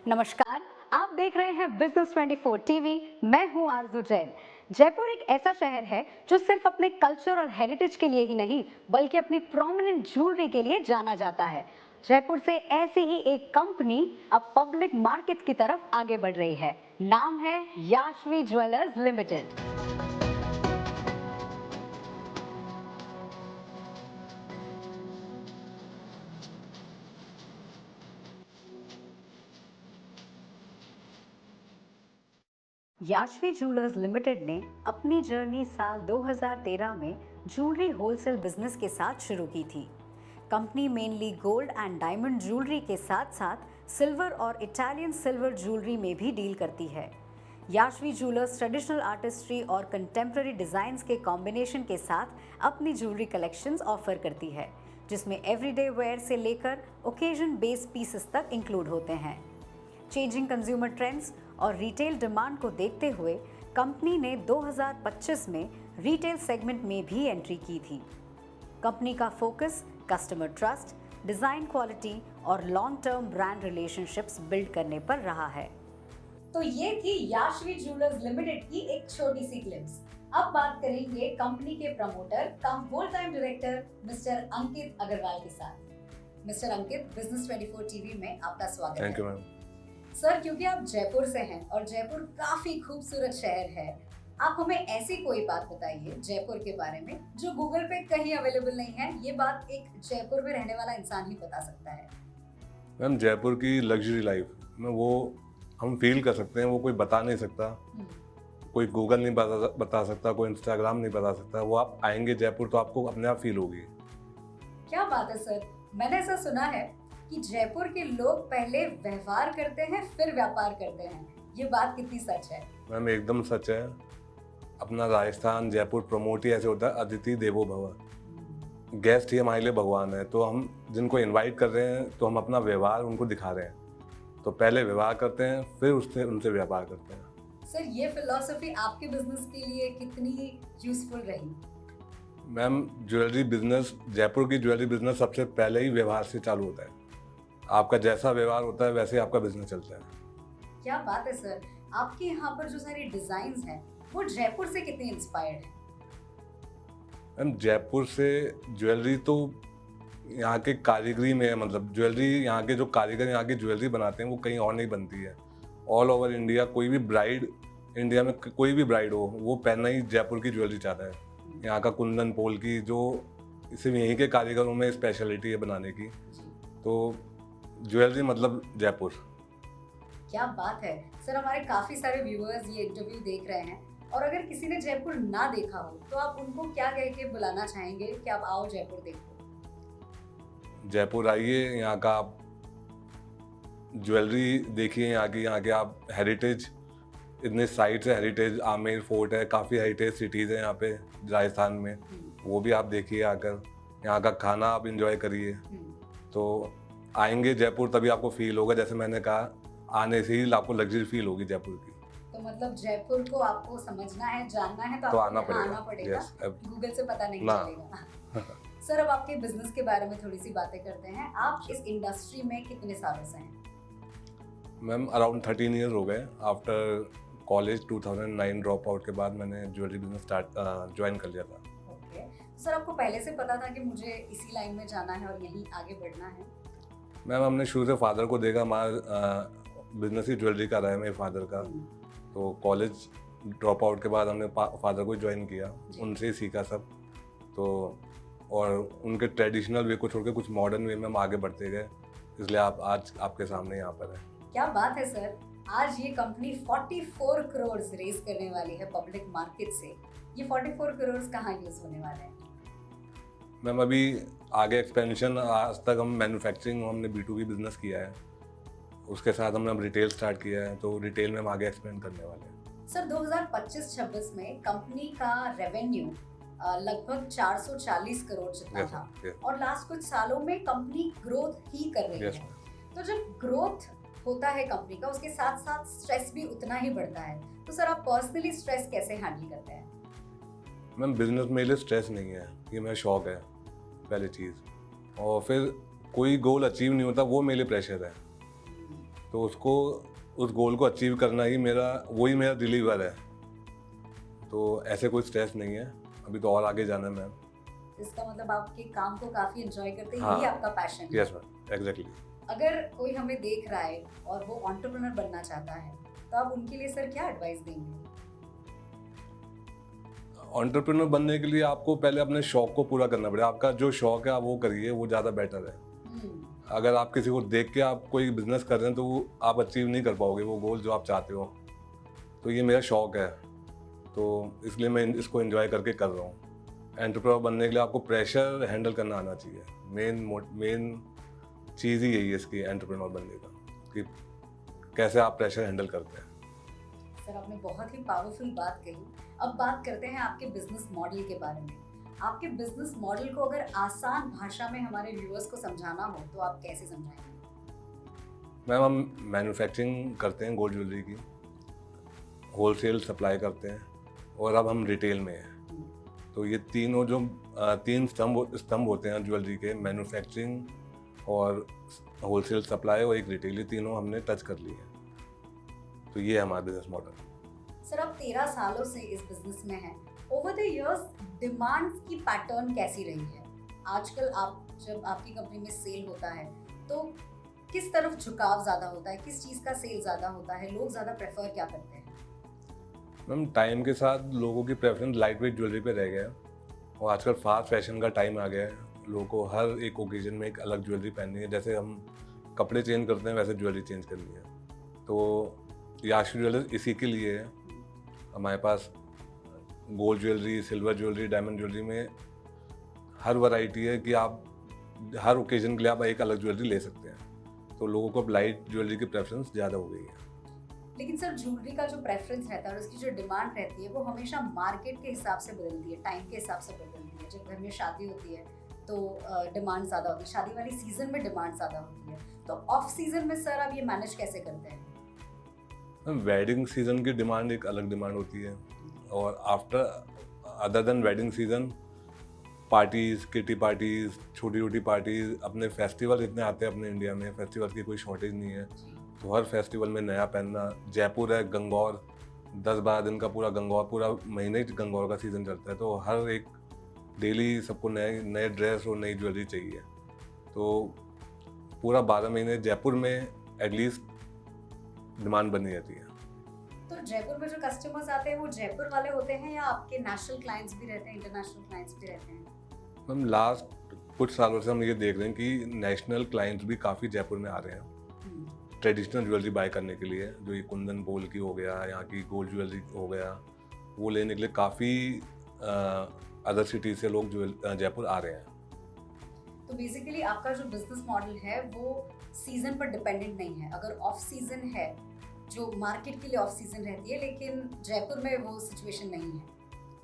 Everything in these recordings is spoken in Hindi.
नमस्कार, आप देख रहे हैं बिजनेस 24 टीवी। मैं हूं आरजू जैन। जयपुर एक ऐसा शहर है जो सिर्फ अपने कल्चर और हेरिटेज के लिए ही नहीं बल्कि अपनी प्रोमिनेंट ज्वेलरी के लिए जाना जाता है। जयपुर से ऐसी ही एक कंपनी अब पब्लिक मार्केट की तरफ आगे बढ़ रही है। नाम है याशवी ज्वेलर्स लिमिटेड। याशवी ज्वेलर्स लिमिटेड ने अपनी जर्नी साल 2013 में ज्वेलरी होलसेल बिजनेस के साथ शुरू की थी। Company mainly gold and diamond jewellery के साथ साथ सिल्वर और इटालियन सिल्वर ज्वेलरी में भी डील करती है। याशवी ज्वेलर्स ट्रेडिशनल आर्टिस्ट्री और कंटेम्प्रेरी डिजाइन्स के कॉम्बिनेशन के साथ अपनी ज्वेलरी कलेक्शंस ऑफर करती है, जिसमें एवरीडे वेयर से लेकर ओकेजन बेस्ड पीसेस तक इंक्लूड होते हैं। चेंजिंग कंज्यूमर ट्रेंड्स और रिटेल डिमांड को देखते हुए कंपनी ने 2025 में रिटेल सेगमेंट में भी एंट्री की थी। कंपनी का focus customer trust, design quality और long term brand relationships build करने पर रहा है। तो ये थी याशवी ज्वेलर्स लिमिटेड की एक छोटी सी ग्लिम्स। अब बात करेंगे कंपनी के प्रमोटर कम फुल टाइम डायरेक्टर मिस्टर अंकित अग्रवाल के साथ। मिस्टर अंकित, बिजनेस 24 टीवी में आपका स्वागत है। Thank you ma'am. सर, क्योंकि आप जयपुर से हैं और जयपुर काफी खूबसूरत शहर है, आप हमें ऐसी कोई बात बताइए जयपुर के बारे में जो गूगल पे कहीं अवेलेबल नहीं है। ये बात एक जयपुर में रहने वाला इंसान ही बता सकता है। मैम, जयपुर की लग्जरी लाइफ में वो हम फील कर सकते हैं, वो कोई बता नहीं सकता। कोई गूगल नहीं बता सकता, कोई इंस्टाग्राम नहीं बता सकता। वो आप आएंगे जयपुर तो आपको अपने आप फील होगी। क्या बात है सर, मैंने ऐसा सुना है कि जयपुर के लोग पहले व्यवहार करते हैं फिर व्यापार करते हैं। ये बात कितनी सच है? मैम, एकदम सच है। अपना राजस्थान जयपुर प्रमोट ही ऐसे होता है, अतिथि देवो भव। गेस्ट ही हमारे लिए भगवान है। तो हम जिनको इनवाइट कर रहे हैं तो हम अपना व्यवहार उनको दिखा रहे हैं। तो पहले व्यवहार करते हैं, फिर उससे उनसे व्यापार करते हैं। सर, ये फिलॉसफी आपके बिजनेस के लिए कितनी यूजफुल रही? मैम, ज्वेलरी बिजनेस, जयपुर की ज्वेलरी बिजनेस सबसे पहले ही व्यवहार से चालू होता है। आपका जैसा व्यवहार होता है वैसे ही आपका बिजनेस चलता है। क्या बात है सर, आपके यहाँ पर जो सारी डिजाइन्स हैं वो जयपुर से कितनी इंस्पायर्ड है? मैम, जयपुर से ज्वेलरी तो यहाँ के कारीगरी में है। मतलब ज्वेलरी यहाँ के जो कारीगर यहाँ की ज्वेलरी बनाते हैं वो कहीं और नहीं बनती है। ऑल ओवर इंडिया कोई भी ब्राइड, इंडिया में कोई भी ब्राइड हो, वो पहनना ही जयपुर की ज्वेलरी चाहता है। यहाँ का कुंदन पोल की जो सिर्फ यहीं के कारीगरों में स्पेशलिटी है बनाने की। तो ज्वेलरी मतलब जयपुर। क्या बात है सर, हमारे काफी सारे व्यूअर्स ये इंटरव्यू देख रहे हैं और अगर किसी ने जयपुर ना देखा हो तो आप उनको क्या कह के बुलाना चाहेंगे कि आप आओ जयपुर देखो? जयपुर आइए, यहाँ का आप ज्वेलरी देखिए, यहाँ के आप हेरिटेज, इतने साइट्स है, हेरिटेज आमेर फोर्ट है, काफ़ी हेरिटेज सिटीज़ है यहाँ पे राजस्थान में, वो भी आप देखिए आकर। यहाँ का खाना आप इंजॉय करिए। तो आएंगे जयपुर तभी आपको फील होगा, जैसे मैंने कहा, आने से ही आपको लग्जरी फील होगी जयपुर की। तो मतलब जयपुर को आपको समझना है, जानना है तो तो आपको आना पड़ेगा। Yes, गूगल से पता नहीं ना। चलेगा। सर, अब आपके बिजनेस के बारे में थोड़ी सी बातें करते हैं। आप इस इंडस्ट्री में कितने सालों से हैं? मैम, अराउंड 13 ईयर्स हो गए। आफ्टर कॉलेज 2009 ड्रॉप आउट के बाद मैंने ज्वेलरी बिजनेस ज्वाइन कर लिया था। ओके, सर आपको पहले से पता था कि मुझे इसी लाइन में जाना है और यहीं आगे बढ़ना है? मैम, हमने शुरू से फादर को देखा। हमारा बिजनेस ही ज्वेलरी का रहा है मेरे फादर का। तो कॉलेज ड्रॉप आउट के बाद हमने फादर को ज्वाइन किया, उनसे ही सीखा सब। तो और उनके ट्रेडिशनल वे को छोड़ के कुछ मॉडर्न वे में हम आगे बढ़ते गए, इसलिए आप आज आपके सामने यहाँ पर है। क्या बात है सर, आज ये कंपनी 44 करोड़ रेज करने वाली है पब्लिक मार्केट से। ये 44 करोड़ कहाँ यूज होने वाले हैं? मैम, अभी आगे एक्सपेंशन, आज तक हम मैन्युफैक्चरिंग, हमने B2B बिजनेस किया है, उसके साथ हमने अब रिटेल स्टार्ट किया है। तो रिटेल में हम आगे एक्सपेंड करने वाले हैं। सर, 2025-26 में कंपनी का रेवेन्यू लगभग 440 करोड़ जितना था। और लास्ट कुछ सालों में कंपनी ग्रोथ ही कर रही है। तो जब ग्रोथ होता है कंपनी का, उसके साथ साथ स्ट्रेस भी उतना ही बढ़ता है। तो सर, आप पर्सनली स्ट्रेस कैसे हैंडल करते हैं? मैम, बिजनेस मेरे लिए स्ट्रेस नहीं है, ये मेरा शौक है पहली चीज़। और फिर कोई गोल अचीव नहीं होता, वो मेरे लिए प्रेशर है। तो उसको उस गोल को अचीव करना ही वही मेरा डिलीवर है। तो ऐसे कोई स्ट्रेस नहीं है, अभी तो और आगे जाना है मैम। इसका मतलब आपके काम को काफी एंजॉय करते हैं, हाँ, यही आपका पैशन है। Yes ma'am, exactly. अगर कोई हमें देख रहा है और वो एंटरप्रेन्योर बनना चाहता है, तो आप उनके लिए सर क्या एडवाइस देंगे? एंटरप्रेन्योर बनने के लिए आपको पहले अपने शौक को पूरा करना पड़ेगा। आपका जो शौक है आप वो करिए, वो ज़्यादा बेटर है। हम्म, अगर आप किसी को देख के आप कोई बिजनेस कर रहे हैं तो वो आप अचीव नहीं कर पाओगे वो गोल जो आप चाहते हो। तो ये मेरा शौक है, तो इसलिए मैं इसको एंजॉय करके कर रहा हूँ। एंटरप्रेन्योर बनने के लिए आपको प्रेशर हैंडल करना आना चाहिए। मेन चीज़ ही यही है इसकी, एंटरप्रेन्योर बनने का, कि कैसे आप प्रेशर हैंडल करते हैं। सर आपने बहुत ही पावरफुल बात कही। अब बात करते हैं आपके बिजनेस मॉडल के बारे में। आपके बिजनेस मॉडल को अगर आसान भाषा में हमारे व्यूअर्स को समझाना हो तो आप कैसे समझाएंगे? मैम, हम मैन्युफैक्चरिंग करते हैं गोल्ड ज्वेलरी की, होलसेल सप्लाई करते हैं, और अब हम रिटेल में हैं। तो ये तीनों जो तीन स्तंभ होते हैं ज्वेलरी के, मैन्युफैक्चरिंग और होलसेल सप्लाई और एक रिटेल, ये तीनों हमने टच कर लिए हैं। तो ये है हमारा बिजनेस मॉडल। सर आप 13 सालों से इस बिजनेस में हैं। ओवर द इयर्स डिमांड की पैटर्न कैसी रही है? आजकल जब आपकी कंपनी में सेल होता है तो किस तरफ झुकाव ज़्यादा होता है? किस चीज़ का सेल ज़्यादा होता है? लोग ज़्यादा प्रेफर क्या करते हैं? मैम, टाइम के साथ लोगों की प्रेफरेंस लाइट वेट ज्वेलरी पे रह गया है, और आजकल फास्ट फैशन का टाइम आ गया है। लोगों को हर एक ओकेजन में एक अलग ज्वेलरी पहननी है। जैसे हम कपड़े चेंज करते हैं वैसे ज्वेलरी चेंज करनी है। तो याशी ज्वेलर्स इसी के लिए है। हमारे पास gold jewellery, silver jewellery, diamond jewellery में हर वैरायटी है कि आप हर ओकेजन के लिए आप एक अलग ज्वेलरी ले सकते हैं। तो लोगों को अब लाइट ज्वेलरी की प्रेफरेंस ज़्यादा हो गई है। लेकिन सर ज्वेलरी का जो प्रेफरेंस रहता है और उसकी जो डिमांड रहती है वो हमेशा मार्केट के हिसाब से बदलती है, टाइम के हिसाब से बदलती है। जब घर में शादी होती है तो डिमांड ज़्यादा होती है, शादी वाली सीजन में डिमांड ज़्यादा होती है। तो ऑफ सीजन में सर आप ये मैनेज कैसे करते हैं? वेडिंग सीजन की डिमांड एक अलग डिमांड होती है, और other than wedding season parties, kitty parties, छोटी छोटी पार्टीज़, अपने फेस्टिवल इतने आते हैं अपने इंडिया में, फेस्टिवल की कोई शॉर्टेज नहीं है। तो हर फेस्टिवल में नया पहनना। जयपुर है, गंगौर 10-12 दिन का पूरा गंगौर, पूरा महीने गंगौर का सीज़न चलता है। तो हर एक डेली सबको नए नए ड्रेस और नई ज्वेलरी चाहिए। तो पूरा 12 महीने जयपुर में एटलीस्ट डिमांड बनी रहती है। तो जयपुर में जो कस्टमर्स आते हैं वो जयपुर वाले होते हैं या आपके नेशनल क्लाइंट्स भी रहते हैं, इंटरनेशनल क्लाइंट्स भी रहते हैं? हम लास्ट कुछ सालों से हम ये देख रहे हैं कि नेशनल क्लाइंट्स भी काफ़ी जयपुर में आ रहे हैं ट्रेडिशनल ज्वेलरी बाय करने के लिए। जो ये कुंदन बोल की हो गया, यहाँ की गोल्ड ज्वेलरी हो गया, वो लेने के लिए काफ़ी अदर सिटी से लोग जयपुर आ रहे हैं। तो बेसिकली आपका जो बिजनेस मॉडल है वो सीजन पर डिपेंडेंट नहीं है। अगर ऑफ सीजन है, जो मार्केट के लिए ऑफ सीजन रहती है, लेकिन जयपुर में वो सिचुएशन नहीं है।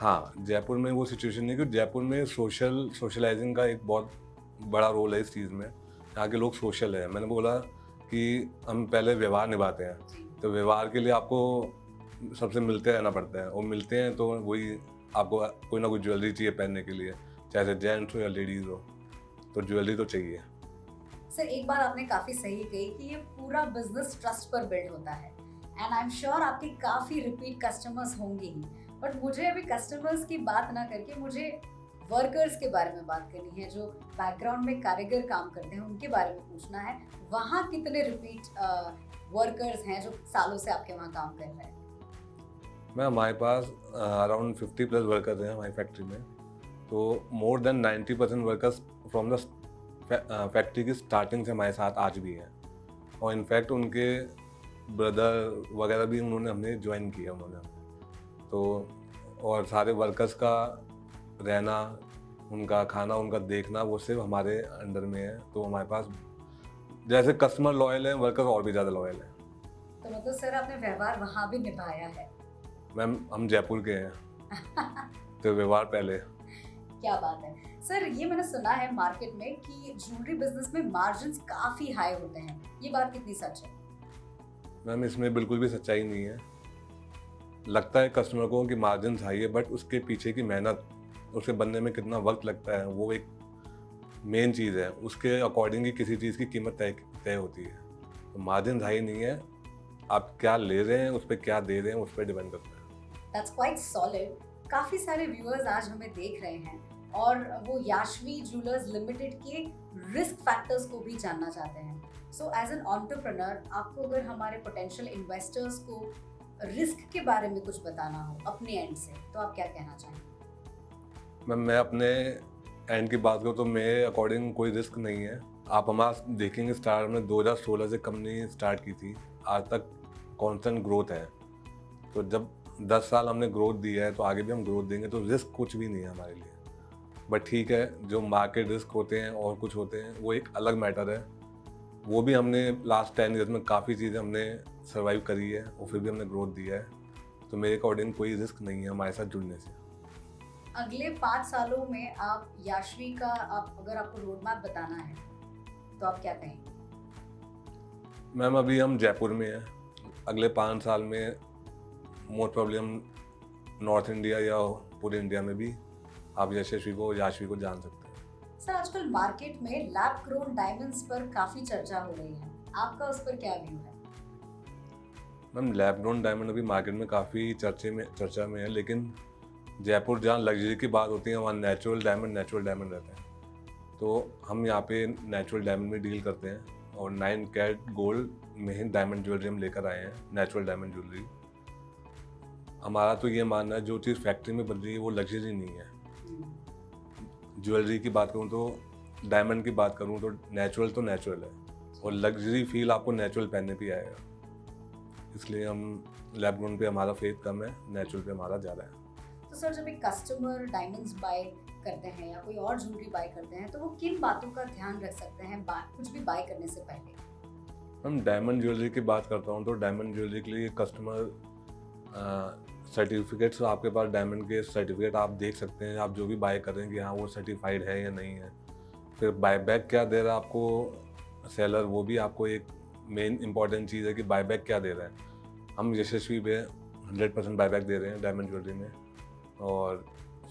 हाँ, जयपुर में वो सिचुएशन नहीं, क्योंकि जयपुर में सोशलाइजिंग का एक बहुत बड़ा रोल है इस चीज़ में। यहाँ के लोग सोशल है। मैंने बोला कि हम पहले व्यवहार निभाते हैं, तो व्यवहार के लिए आपको सबसे मिलते रहना पड़ता है, और मिलते हैं तो वही आपको कोई ना कोई ज्वेलरी चाहिए पहनने के लिए, चाहे जेंट्स हो या लेडीज़ हो, तो ज्वेलरी तो चाहिए। सर एक बात आपने काफ़ी सही कही कि ये पूरा बिजनेस ट्रस्ट पर बिल्ड होता है, एंड आई एम श्योर आपके काफ़ी रिपीट कस्टमर्स होंगे ही। बट मुझे अभी कस्टमर्स की बात ना करके मुझे वर्कर्स के बारे में बात करनी है, जो बैकग्राउंड में कारीगर काम करते हैं उनके बारे में पूछना है। वहाँ कितने रिपीट वर्कर्स हैं जो सालों से आपके वहाँ काम कर रहे हैं? मैं हमारे पास अराउंड 50+ वर्कर्स हैं हमारी फैक्ट्री में। तो more than 90% workers from the factory की स्टार्टिंग से हमारे साथ आज भी हैं, और इनफैक्ट उनके ब्रदर वगैरह भी हमने ज्वाइन किया उन्होंने। तो और सारे वर्कर्स का रहना, उनका खाना, उनका देखना, वो सिर्फ हमारे अंडर में है। तो हमारे पास जैसे कस्टमर लॉयल है, वर्कर और भी ज़्यादा लॉयल है। तो मतलब सर आपने व्यवहार वहाँ भी निभाया है। मैम, हम जयपुर के हैं तो व्यवहार पहले। क्या बात है सर। ये मैंने सुना है मार्केट में कि ज्वेलरी बिजनेस में मार्जिन्स काफ़ी हाई होते हैं, ये बात कितनी सच है? मैम, इसमें बिल्कुल भी सच्चाई नहीं है। लगता है कस्टमर को कि मार्जिन हाई है, बट उसके पीछे की मेहनत, उसे बनने में कितना वक्त लगता है, वो एक मेन चीज़ है। उसके अकॉर्डिंग ही किसी चीज़ की कीमत तय होती है। तो मार्जिन हाई नहीं है, आप क्या ले रहे हैं उस पर क्या दे रहे हैं उस पर डिपेंड करता है। That's quite solid. काफी सारे व्यूअर्स आज हमें देख रहे हैं और वो याशवी ज्वेलर्स लिमिटेड के रिस्क फैक्टर्स को भी जानना चाहते हैं। सो एज एन एंटरप्रेन्योर, आपको अगर हमारे पोटेंशियल इन्वेस्टर्स को रिस्क के बारे में कुछ बताना हो अपने एंड से, तो आप क्या कहना चाहेंगे? मैं अपने एंड की बात करूँ तो मेरे अकॉर्डिंग कोई रिस्क नहीं है। आप हमारा देखेंगे, स्टार्ट में 2016 से कंपनी स्टार्ट की थी, आज तक कांस्टेंट ग्रोथ है। तो जब 10 साल हमने ग्रोथ दिया है तो आगे भी हम ग्रोथ देंगे, तो रिस्क कुछ भी नहीं है हमारे लिए। बट ठीक है, जो मार्केट रिस्क होते हैं और कुछ होते हैं वो एक अलग मैटर है। वो भी हमने लास्ट 10 ईयर्स में काफ़ी चीज़ें हमने सर्वाइव करी है और फिर भी हमने ग्रोथ दिया है। तो मेरे अकॉर्डिंग कोई रिस्क नहीं है हमारे साथ जुड़ने से। अगले 5 सालों में आप याशवी का अगर आपको रोड मैप बताना है तो आप क्या कहेंगे? मैम अभी हम जयपुर में हैं, अगले 5 साल में मोस्ट प्रॉब्ली हम नॉर्थ इंडिया या पूरे इंडिया में भी आप याशवी को जान सकते हैं। सर, आजकल मार्केट में लैब ग्रोन डायमंड्स पर काफी चर्चा हो रही है, आपका उस पर क्या व्यू है? मैम लैब ग्रोन डायमंड अभी मार्केट में काफ़ी चर्चा में है, लेकिन जयपुर जहाँ लग्जरी की बात होती है वहाँ नेचुरल डायमंड रहते हैं। तो हम यहाँ पे नेचुरल डायमंड में डील करते हैं और 9 कैरेट गोल्ड में ही डायमंड ज्वेलरी हम लेकर आए हैं, नेचुरल डायमंड ज्वेलरी। हमारा तो ये मानना है जो चीज़ फैक्ट्री में बन रही है वो लग्जरी नहीं है। ज्वेलरी की बात करूँ तो, डायमंड की बात करूँ तो नेचुरल है और लग्जरी फील आपको नेचुरल पहनने पे आएगा। इसलिए हम लैब ग्रोन पे हमारा फेथ कम है, नेचुरल पे हमारा ज़्यादा है। तो सर, जब एक कस्टमर डायमंड्स बाय करते हैं या कोई और ज्वेलरी बाय करते हैं तो वो किन बातों का ध्यान रख सकते हैं कुछ भी बाय करने से पहले? हम डायमंड ज्वेलरी की बात करता हूँ तो डायमंड ज्वेलरी के लिए कस्टमर सर्टिफिकेट्स, आपके पास डायमंड के सर्टिफिकेट आप देख सकते हैं, आप जो भी बाय कर रहे हैं कि हाँ वो सर्टिफाइड है या नहीं है। फिर बायबैक क्या दे रहा है आपको सेलर, वो भी आपको एक मेन इंपॉर्टेंट चीज़ है कि बायबैक क्या दे रहा है। हम यशस्वी पे 100% बायबैक दे रहे हैं डायमंड ज्वेलरी में और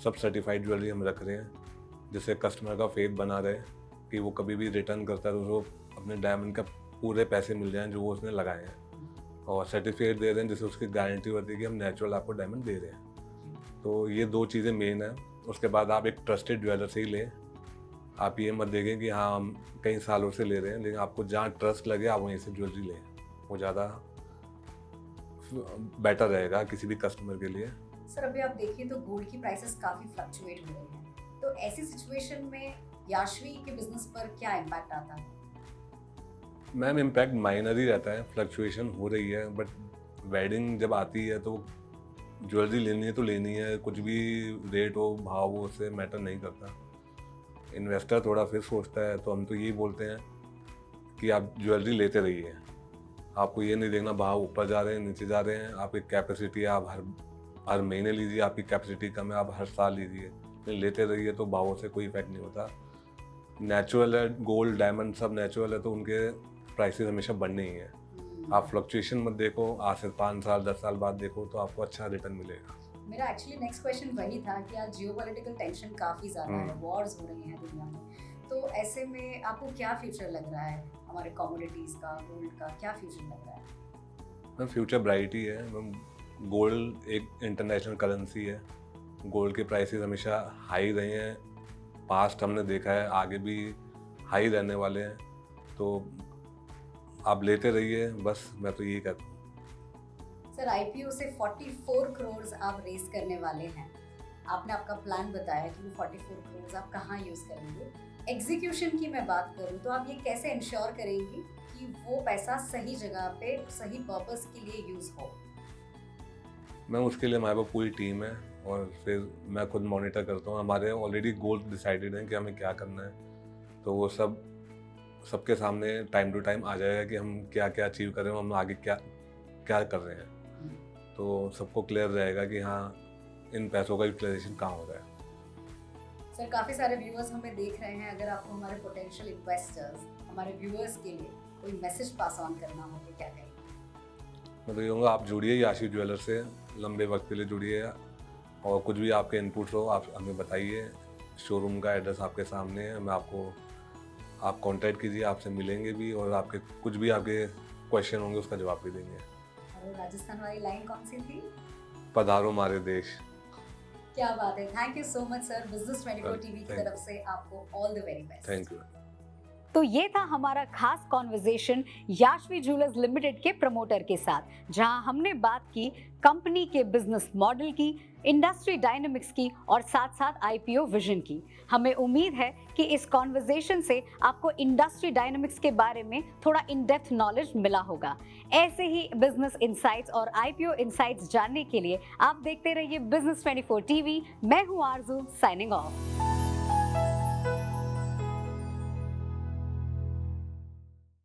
सब सर्टिफाइड ज्वेलरी हम रख रहे हैं, जिससे कस्टमर का फेथ बना रहे कि वो कभी भी रिटर्न करता है तो उसको अपने डायमंड का पूरे पैसे मिल जाएं जो वो उसने लगाए हैं, और सर्टिफिकेट दे रहे हैं जिससे उसकी गारंटी होती है कि हम नेचुरल आपको डायमंड दे रहे हैं। तो ये 2 चीज़ें मेन है। उसके बाद आप एक ट्रस्टेड ज्वेलर से ही लें। आप ये मत देखें कि हाँ हम कई सालों से ले रहे हैं, लेकिन आपको जहाँ ट्रस्ट लगे आप वहीं से ज्वेलरी लें, वो ज़्यादा बेटर रहेगा किसी भी कस्टमर के लिए। सर, अभी आप देखिए तो गोल्ड की प्राइसेस काफी फ्लक्चुएट हो रही हैं, तो ऐसी सिचुएशन में याशवी के बिजनेस पर क्या इम्पैक्ट आता है? मैम इम्पैक्ट माइनर ही रहता है, फ्लक्चुएशन हो रही है, बट वेडिंग जब आती है तो ज्वेलरी लेनी है तो लेनी है, कुछ भी रेट हो भाव हो उससे मैटर नहीं करता। इन्वेस्टर थोड़ा फिर सोचता है, तो हम तो यही बोलते हैं कि आप ज्वेलरी लेते रहिए, आपको ये नहीं देखना भाव ऊपर जा रहे हैं नीचे जा रहे हैं। आपकी कैपेसिटी है, आप हर महीने लीजिए, आपकी कैपेसिटी कम है आप हर साल लीजिए, लेकिन लेते रहिए तो भावों से कोई इफेक्ट नहीं होता। नेचुरल है, गोल्ड डायमंड सब नेचुरल है तो उनके प्राइसेस हमेशा बढ़ने ही है। आप फ्लक्चुएशन मत देखो, आज से 5 साल 10 साल बाद देखो तो आपको अच्छा रिटर्न मिलेगा। मेरा एक्चुअली नेक्स्ट क्वेश्चन वही था कि आज जियोपॉलिटिकल टेंशन काफ़ी ज़्यादा है, वॉर्स हो रही हैं दुनिया में, तो ऐसे में आपको क्या फ्यूचर लग रहा है हमारे कमोडिटीज़ का, गोल्ड का क्या फ्यूचर लग रहा है? मैम फ्यूचर ब्राइट ही है। मैम गोल्ड एक इंटरनेशनल करेंसी है, गोल्ड के प्राइसेस हमेशा हाई रहे हैं, पास्ट हमने देखा है, आगे भी हाई रहने वाले हैं। तो आप लेते रहिए, बस मैं तो यही कहता हूँ। सर, आईपीओ से 44 करोड़ आप रेस करने वाले हैं। आपने आपका प्लान बताया कि वो 44 करोड़ आप कहाँ यूज़ करेंगे। एग्जीक्यूशन की मैं बात करूँ तो आप ये कैसे इंश्योर करेंगी कि वो पैसा सही जगह पे सही पर्पस के लिए यूज़ हो? मैं उसके लिए हमारे पास पूरी टीम है और फिर मैं खुद मॉनिटर करता हूँ। हमारे ऑलरेडी गोल डिसाइडेड हैं कि हमें क्या करना है, तो वो सबके सामने टाइम टू टाइम आ जाएगा कि हम क्या क्या अचीव कर रहे हैं, हम आगे क्या क्या कर रहे हैं। तो सबको क्लियर रहेगा कि हाँ इन पैसों का यूटिलाइजेशन कहाँ हो रहा है। सर, काफ़ी सारे व्यूअर्स हमें देख रहे हैं, अगर आपको हमारे पोटेंशियल इन्वेस्टर्स, हमारे व्यूअर्स के लिए कोई मैसेज पास ऑन करना हो तो क्या कहेंगे? मैं तो ये कहूँगा आप जुड़िए याशी ज्वेलर से, लंबे वक्त के लिए जुड़िए, और कुछ भी आपके इनपुट्स हो आप हमें बताइए। शोरूम का एड्रेस आपके सामने है, मैं आप कांटेक्ट कीजिए, आपसे मिलेंगे भी, और आपके कुछ भी आपके क्वेश्चन होंगे उसका जवाब भी देंगे। और राजस्थान वाली लाइन कौन सी थी? पधारो हमारे देश। क्या बात है। Thank you so much sir. Business 24 TV की Thank तरफ से आपको all the very best. Thank you. तो ये था हमारा खास कॉन्वर्जेशन याशवी ज्वेलर्स लिमिटेड के प्रमोटर के साथ, जहां हमने बात की कंपनी के बिजनेस मॉडल की, इंडस्ट्री डायनामिक्स की और साथ साथ आईपीओ विजन की। हमें उम्मीद है कि इस कॉन्वर्जेशन से आपको इंडस्ट्री डायनामिक्स के बारे में थोड़ा इन डेप्थ नॉलेज मिला होगा। ऐसे ही बिजनेस इनसाइट्स और आईपीओ इनसाइट्स जानने के लिए आप देखते रहिए बिजनेस 24 टीवी। मैं हूं आरजू, साइनिंग ऑफ।